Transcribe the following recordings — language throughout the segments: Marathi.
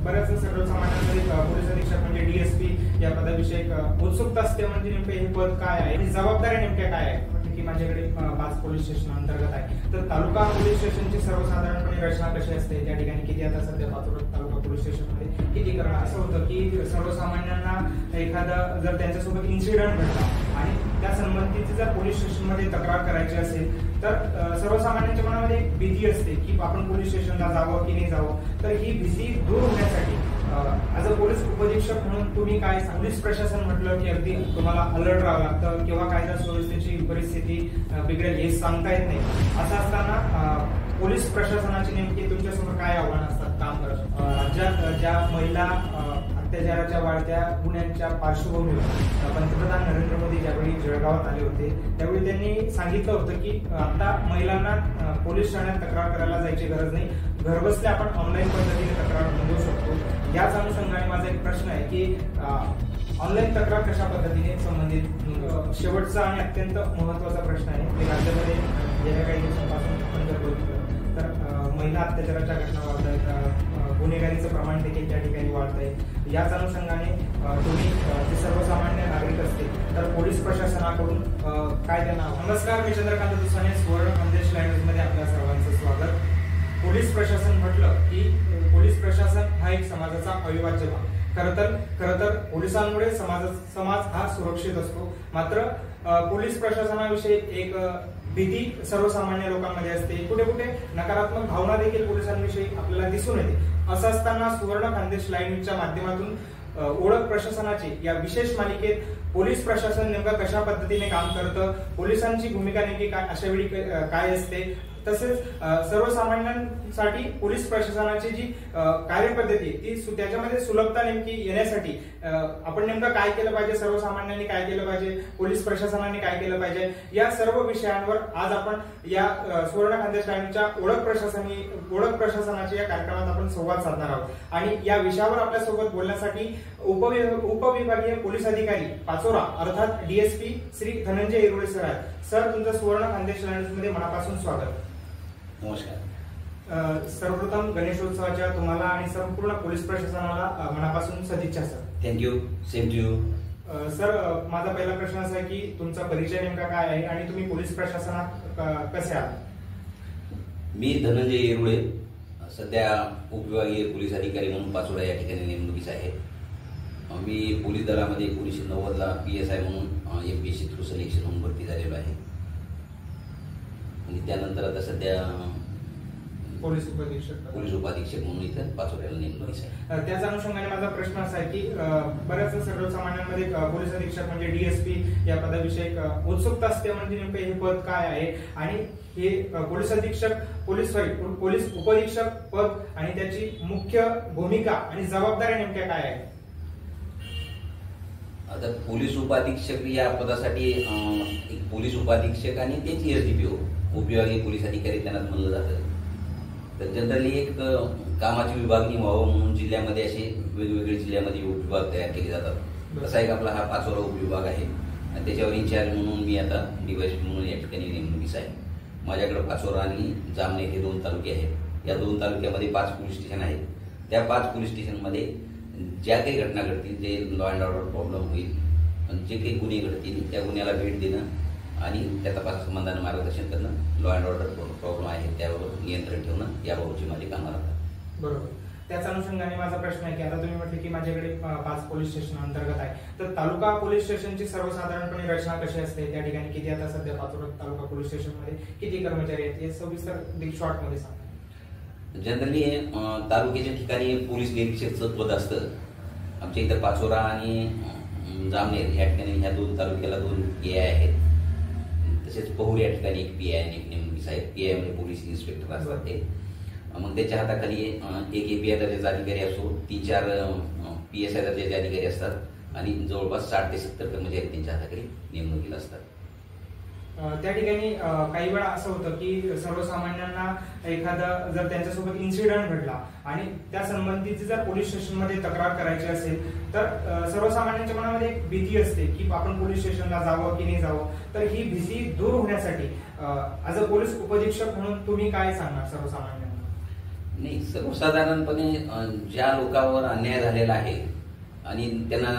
बऱ्याच सर्वसामान्यांमध्ये पोलीस अधीक्षक म्हणजे डीएसपी या पदाविषयी उत्सुकता असते, म्हणजे नेमकं हे पद काय आहे आणि जबाबदाऱ्या नेमक्या काय आहे. म्हणजे की माझ्याकडे 5 पोलीस स्टेशन अंतर्गत आहे, तर तालुका पोलीस स्टेशनची सर्वसाधारणपणे रचना कशी असते, त्या ठिकाणी किती आता सध्या पाचोरा तालुका पोलीस स्टेशन मध्ये किती करणं असं होतं की सर्वसामान्यांना एखादा जर त्यांच्यासोबत इन्सिडेंट घडला आणि त्या संबंधीची जर पोलीस स्टेशन मध्ये तक्रार करायची असेल तर सर्वसामान्यांच्या मनामध्ये एक भीती असते की आपण पोलीस स्टेशनला जावं की नाही जावं. तर ही भीती दूर होण्यासाठी ऍज अ पोलीस उपअधीक्षक म्हणून तुम्ही काय, पोलीस प्रशासन म्हटलं की अगदी तुम्हाला अलर्ट राहावं लागतं किंवा कायदा सुव्यवस्थेची परिस्थिती बिघडेल हे सांगता येत नाही. असं असताना पोलीस प्रशासनाची नेमकी तुमच्यासमोर काय आव्हानं असतात काम करत. राज्यात ज्या महिला अत्याचाराच्या वाढत्या गुन्ह्यांच्या पार्श्वभूमीवर पंतप्रधान नरेंद्र मोदी ज्यावेळी जळगावात आले होते त्यावेळी त्यांनी सांगितलं होतं की आता महिलांना पोलीस ठाण्यात तक्रार करायला जायची गरज नाही, घरबसल्या आपण ऑनलाईन पद्धतीने तक्रार नोंदवू शकतो. याच अनुषंगाने माझा एक प्रश्न आहे की ऑनलाईन तक्रार कशा पद्धतीने संबंधित. शेवटचा आणि अत्यंत महत्वाचा प्रश्न आहे की राज्यामध्ये गेल्या काही दिवसांपासून आपण जर बघितलं तर महिला अत्याचाराच्या घटना वाढत आहेत, गुन्हेगारीचं प्रमाण देखील त्या ठिकाणी वाढत आहे. याच अनुषंगाने तुम्ही जे सर्वसामान्य नागरिक असतील तर पोलीस प्रशासनाकडून काय त्यांना. नमस्कार, मी चंद्रकांत दुसाने, सुवर्ण संदेश लँग्वेज मध्ये आपल्या सर्वांचं स्वागत. पोलीस प्रशासन म्हटलं की पोलीस प्रशासन हा एक समाजाचा अविभाज्य भाग. खरं तर पोलिसांमुळे समाज हा सुरक्षित असतो. मात्र पोलीस प्रशासनाविषयी एक भीती सर्वसामान्य लोकांमध्ये असते, कुठे कुठे नकारात्मक भावना देखील पोलिसांविषयी आपल्याला दिसून येते. असं असताना सुवर्ण खानदेश लाईव्हच्या माध्यमातून ओळख प्रशासनाची या विशेष मालिकेत पोलीस प्रशासन नेमकं कशा पद्धतीने काम करतं, पोलिसांची भूमिका नेमकी काय अशा वेळी काय असते, तसेच सर्वसामान्यांसाठी पोलीस प्रशासनाची जी कार्यपद्धती ती त्याच्यामध्ये सुलभता नेमकी येण्यासाठी आपण नेमकं काय केलं पाहिजे, सर्वसामान्यांनी काय केलं पाहिजे, पोलीस प्रशासनाने काय केलं पाहिजे, या सर्व विषयांवर आज आपण या सुवर्ण खानदेश लाईव्हच्या ओळख प्रशासनाच्या या कार्यक्रमात आपण संवाद साधणार आहोत. आणि या विषयावर आपल्यासोबत बोलण्यासाठी उपविभागीय पोलीस अधिकारी पाचोरा अर्थात डीएसपी श्री धनंजय येरुळे सर आहेत. सर, तुमचं सुवर्ण खानदेश लाईव्हमध्ये मनापासून स्वागत. नमस्कार. सर्वप्रथम गणेशोत्सवाच्या तुम्हाला आणि संपूर्ण पोलीस प्रशासनाला मनापासून सदिच्छा sir. Thank you. Same to you. Sir, माझा पहिला प्रश्न असा आहे की तुमचा परिचय नेमका काय आहे आणि तुम्ही पोलीस प्रशासनात कसे आहात. मी धनंजय येरुळे, सध्या उपविभागीय पोलीस अधिकारी म्हणून पाचोरा या ठिकाणी नेमणुकीस आहे. मी पोलीस दलामध्ये 1990ला PSI म्हणून MPSC थ्रू सिलेक्शन होऊन भरती झालेलो आहे आणि त्यानंतर आता सध्या पोलीस उपाधीक्षक म्हणून इथं पाचोऱ्याला नेमणूक आहे. त्याच अनुषंगाने माझा प्रश्न असा आहे की बऱ्याच सर्वसामान्यांमध्ये पोलीस अधीक्षक म्हणजे डीएसपी या पदाविषयी उत्सुकता असते, म्हणजे नेमकं हे पद काय आहे आणि हे पोलीस अधीक्षक पोलीस उपअधीक्षक पद आणि त्याची मुख्य भूमिका आणि जबाबदाऱ्या नेमक्या काय आहेत. आता पोलीस उपाधीक्षक या पदासाठी एक पोलीस उपाधीक्षक आणि तेच SDPO उपविभागीय पोलीस अधिकारी त्यांना म्हणलं जातं. तर जनरली एक कामाची विभागणी व्हावं म्हणून जिल्ह्यामध्ये असे वेगवेगळे जिल्ह्यामध्ये उपविभाग तयार केले जातात. तसा एक आपला हा पाचोरा उपविभाग आहे आणि त्याच्यावर इन्चार्ज म्हणून मी आता DYSP म्हणून या ठिकाणी नेमणुकीस आहे. माझ्याकडे पाचोरा आणि जामनेर हे 2 तालुके आहेत. या 2 तालुक्यामध्ये 5 पोलीस स्टेशन आहेत. त्या 5 पोलीस स्टेशनमध्ये ज्या काही घटना घडतील, जे लॉ अँड ऑर्डर प्रॉब्लेम होईल, जे काही गुन्हे घडतील त्या गुन्ह्याला भेट देणं आणि त्या तपासासंबंधाने मार्गदर्शन करणं, लॉ अँड ऑर्डर प्रॉब्लेम आहे त्यावर नियंत्रण ठेवणं, याबाबतची माझी कामं राहतात. बरोबर. त्याच अनुषंगाने माझा प्रश्न आहे की आता तुम्ही म्हटले की माझ्याकडे 5 पोलीस स्टेशन अंतर्गत आहे, तर तालुका पोलीस स्टेशनची सर्वसाधारणपणे रचना कशी असते, त्या ठिकाणी किती आता सध्या पाचोरा तालुका पोलीस स्टेशन मध्ये किती कर्मचारी आहेत, हे सविस्तर शॉर्ट मध्ये सांगा. जनरली तालुक्याच्या ठिकाणी पोलीस निरीक्षकचं पद असतं. आमच्या इथं पाचोरा आणि जामनेर या ठिकाणी ह्या 2 तालुक्याला 2 PI आहेत. तसेच पहुर या ठिकाणी एक PI आणि एक नेमणुकीस आहे. PI म्हणजे पोलीस इन्स्पेक्टर असतात ते. मग त्याच्या हाताखाली एक API दर्जाचे अधिकारी असो, 3-4 PSI दर्जाचे अधिकारी असतात आणि जवळपास 60 ते 70 कर्मचारी त्यांच्या हाताखाली नेमणुकीला असतात. त्या ठिकाणी काही वेळा असं होतं की सर्वसामान्यांना एखादा जर त्यांच्यासोबत इन्सिडेंट घडला आणि त्या संबंधीची जर पोलीस स्टेशनमध्ये तक्रार करायची असेल तर सर्वसामान्यांच्या मनामध्ये एक भीती असते की आपण पोलीस स्टेशनला जावं की नाही जावं. तर ही भीती दूर होण्यासाठी ऍज अ पोलीस उपअधीक्षक म्हणून तुम्ही काय सांगणार सर्वसामान्यांना. नाही, सर्वसाधारणपणे ज्या लोकांवर अन्याय झालेला आहे आणि त्यांना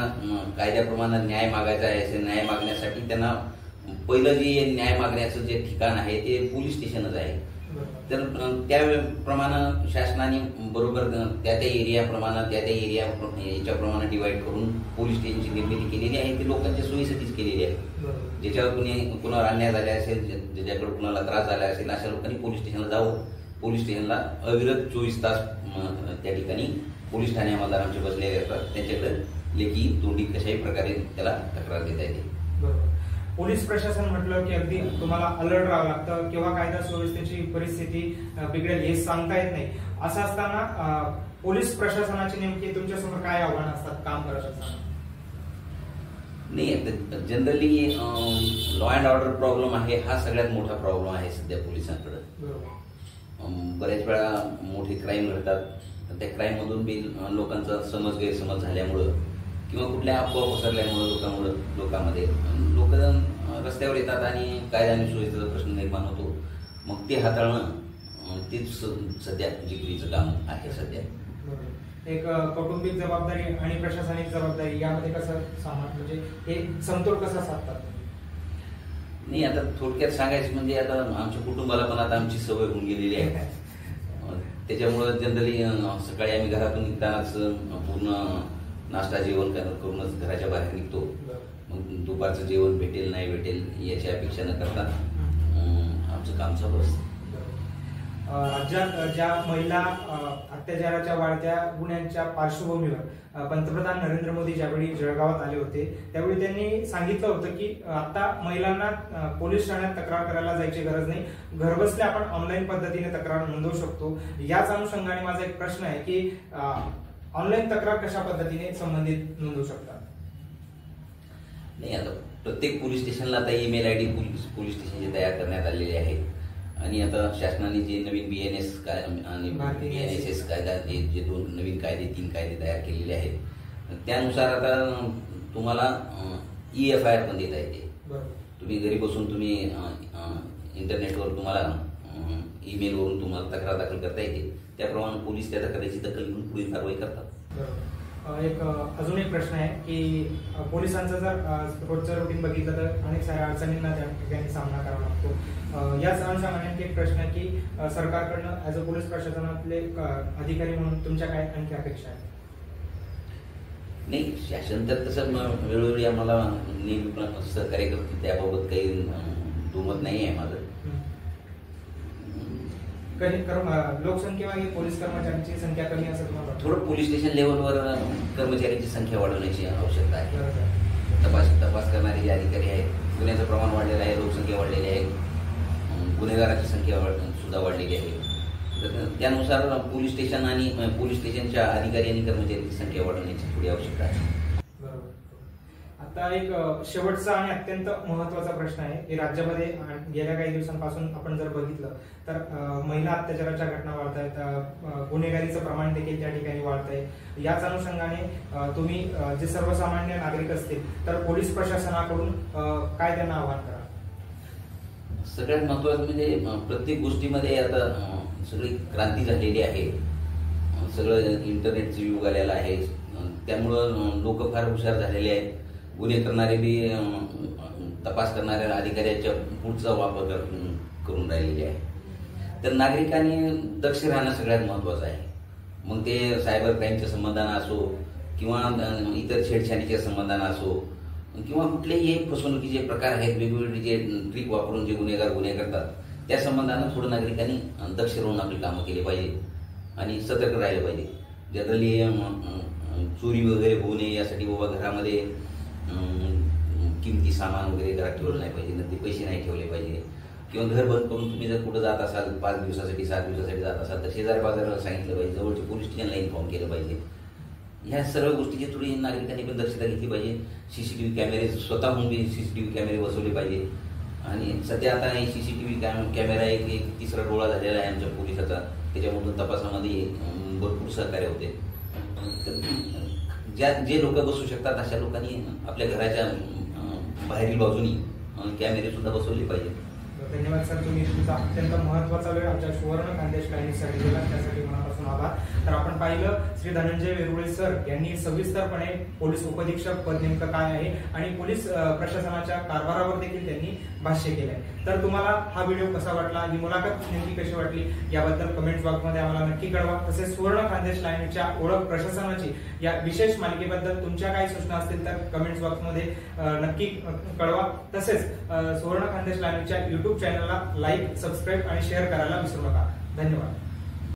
कायद्याप्रमाणे न्याय मागायचा आहे, असे न्याय मागण्यासाठी त्यांना पहिलं जे न्याय मागण्याचं जे ठिकाण आहे ते पोलीस स्टेशनच आहे. तर त्याप्रमाणे शासनाने बरोबर त्या एरियाप्रमाणे त्या याच्याप्रमाणे डिवाइड करून पोलीस स्टेशनची निर्मिती केलेली आहे. ती लोकांच्या सोयीसाठीच केलेली आहे. ज्याच्यावर कुणावर अन्याय झाला असेल, ज्याच्याकडे कुणाला त्रास झाला असेल, अशा लोकांनी पोलीस स्टेशनला जावं. पोलीस स्टेशनला अविरत 24 तास त्या ठिकाणी पोलीस ठाणे अंमलदार आमचे बसलेले असतात. त्यांच्याकडे लेखी तोंडी कशाही प्रकारे त्याला तक्रार देता येते. पोलीस प्रशासन म्हटलं की अगदी तुम्हाला अलर्ट राहावं लागतं किंवा कायदा सुव्यवस्थेची परिस्थिती बिघडेल हे सांगता येत नाही. असं असताना पोलीस प्रशासनाची नेमकी तुमच्यासमोर काय आव्हानं असतात काम करत असताना? नाही, generally law and order problem आहे, हा सगळ्यात मोठा प्रॉब्लेम आहे सध्या पोलिसांकडे. बऱ्याच वेळा मोठे क्राईम घडतात. त्या क्राईम मधून बी लोकांचा गैरसमज झाल्यामुळं किंवा कुठल्या अफवा पसरल्यामुळं लोकांमध्ये लोक रस्त्यावर येतात आणि कायदा आणि सुव्यवस्थेचा प्रश्न निर्माण होतो. मग ते हाताळणं तेच सध्या जिकिरीचं काम आहे. सध्या एक कौटुंबिक जबाबदारी आणि प्रशासनिक जबाबदारी यामध्ये कसं म्हणजे हे समतोल कसा साधतात? नाही, आता थोडक्यात सांगायचं म्हणजे आता आमच्या कुटुंबाला पण आता आमची सवय होऊन गेलेली आहे. त्याच्यामुळं जनरली सकाळी आम्ही घरातून निघतानाच पूर्ण नाश्ता जेवण करूनच घराच्या बाहेर निघतो. मग दुपारचं जेवण भेटेल नाही भेटेल याची अपेक्षा न करता आमचं काम चालू असतं. राज्यात ज्या महिला अत्याचाराच्या वाढत्या गुन्ह्यांच्या पार्श्वभूमीवर पंतप्रधान नरेंद्र मोदी ज्यावेळी जळगावात आले होते त्यावेळी त्यांनी सांगितलं होतं की आता महिलांना पोलीस ठाण्यात तक्रार करायला जायची गरज नाही, घरबसल्या आपण ऑनलाईन पद्धतीने तक्रार नोंदवू शकतो. याच अनुषंगाने माझा एक प्रश्न आहे की ऑनलाईन तक्रार कशा पद्धतीने संबंधित नोंदवू शकतात? नाही, आता प्रत्येक पोलीस स्टेशनला आता ईमेल आयडी पोलीस स्टेशनचे तयार करण्यात आलेले आहे. आणि आता शासनाने जे नवीन BNS आणि BNSS कायदा जे 2 नवीन कायदे 3 कायदे तयार केलेले आहेत त्यानुसार आता तुम्हाला EFIR पण देता येते. तुम्ही घरी बसून तुम्ही इंटरनेटवर तुम्हाला ईमेलवरून तुम्हाला तक्रार दाखल करता येते. त्याप्रमाणे पोलीस त्या तक्रारीची दखल घेऊन पुढील कारवाई करतात. एक अजून एक प्रश्न आहे की पोलिसांचं जर रोजचं रुटीन बघितलं तर अनेक साऱ्या अडचणींना त्या ठिकाणी सामना करावा लागतो. याच अनुषंगाने एक प्रश्न आहे की सरकारकडनं ऍज अ पोलीस प्रशासनातले अधिकारी म्हणून तुमच्या काय आणखी अपेक्षा आहेत? नाही, शासन तर तसं वेळोवेळी आम्हाला नेहमी सहकार्य करतो, त्याबाबत काही दुमत नाही आहे माझं. लोकसंख्येमागे पोलीस कर्मचाऱ्यांची संख्या कमी असं तुम्हाला थोडं पोलीस स्टेशन लेवलवर कर्मचाऱ्यांची संख्या वाढवण्याची आवश्यकता आहे. तपास करणारे जे अधिकारी आहेत, गुन्ह्याचं प्रमाण वाढलेलं आहे, लोकसंख्या वाढलेली आहे, गुन्हेगारांची संख्या सुद्धा वाढलेली आहे. तर त्यानुसार पोलीस स्टेशन आणि पोलीस स्टेशनच्या अधिकारी आणि कर्मचाऱ्यांची संख्या वाढवण्याची थोडी आवश्यकता आहे. आता एक शेवटचा आणि अत्यंत महत्वाचा प्रश्न आहे की राज्यामध्ये गेल्या काही दिवसांपासून आपण जर बघितलं तर महिला अत्याचाराच्या घटना वाढत आहेत, गुन्हेगारीचं प्रमाण देखील त्या ठिकाणी वाढत आहे. याच अनुषंगाने तुम्ही जे सर्वसामान्य नागरिक असतील तर पोलीस प्रशासनाकडून काय त्यांना आवाहन करा? सगळ्यात महत्वाचं म्हणजे प्रत्येक गोष्टीमध्ये आता सगळी क्रांती झालेली आहे. सगळं इंटरनेटचं युग आलेलं आहे. त्यामुळं लोक फार हुशार झालेले आहेत. गुन्हे करणारे बी तपास करणाऱ्या अधिकाऱ्याच्या पुढचा वापर करून राहिलेले आहे. तर नागरिकांनी दक्ष राहणं सगळ्यात महत्वाचं आहे. मग ते सायबर क्राईमच्या संबंधानं असो किंवा इतर छेडछाडीच्या संबंधानं असो किंवा कुठलेही फसवणुकीचे प्रकार आहेत, वेगवेगळे जे ट्रिक वापरून जे गुन्हेगार गुन्हे करतात त्या संबंधानं थोडं नागरिकांनी दक्ष राहून आपली कामं केली पाहिजे आणि सतर्क राहिले पाहिजे. जनरली चोरी वगैरे होऊ नये यासाठी बाबा घरामध्ये किमती सामान वगैरे घरात ठेवलं नाही पाहिजे, नंतर पैसे नाही ठेवले पाहिजे किंवा घर बंद करून तुम्ही जर कुठं जात असाल 5 दिवसासाठी 7 दिवसासाठी जात असाल तर शेजारी बाजाराला सांगितलं पाहिजे, जवळच्या पोलीस स्टेशनला इन्फॉर्म केलं पाहिजे. ह्या सर्व गोष्टीची थोडी नागरिकांनी पण दक्षता घेतली पाहिजे. CCTV कॅमेरे स्वतःहून बी CCTV कॅमेरे बसवले पाहिजे. आणि सध्या आता CCTV कॅमेरा एक तिसरा डोळा झालेला आहे आमच्या पोलिसाचा, त्याच्यामधून तपासामध्ये भरपूर सहकार्य होते. जे लोक बसू शकतात अशा लोकांनी आपल्या घराच्या बाहेरील बाजूनी कॅमेरे सुद्धा बसवले पाहिजे. धन्यवाद सर, तुम्ही तुमचा अत्यंत महत्वाचा वेळ आमच्या सुवर्ण खानदेश टाइम्ससाठी दिला, त्यासाठी मनापासून मनापासून आभार. तर आपण पाहिलं श्री धनंजय वेरुळे सर यांनी सविस्तरपणे पोलीस उपअधीक्षक पद नेमकं काय आहे आणि पोलीस प्रशासनाच्या कारभारावर देखील त्यांनी भाष्य केलंय. तर तुम्हाला हा व्हिडिओ कसा वाटला, ही मुलाखत नेमकी कशी वाटली याबद्दल कमेंट बॉक्समध्ये आम्हाला नक्की कळवा. तसेच सुवर्ण खानदेश लाईव्हच्या ओळख प्रशासनाची या विशेष मालिकेबद्दल तुमच्या काही सूचना असतील तर कमेंट बॉक्समध्ये नक्की कळवा. तसेच सुवर्ण खानदेश लाईव्हच्या युट्यूब चॅनलला लाईक, सबस्क्राईब आणि शेअर करायला विसरू नका. धन्यवाद.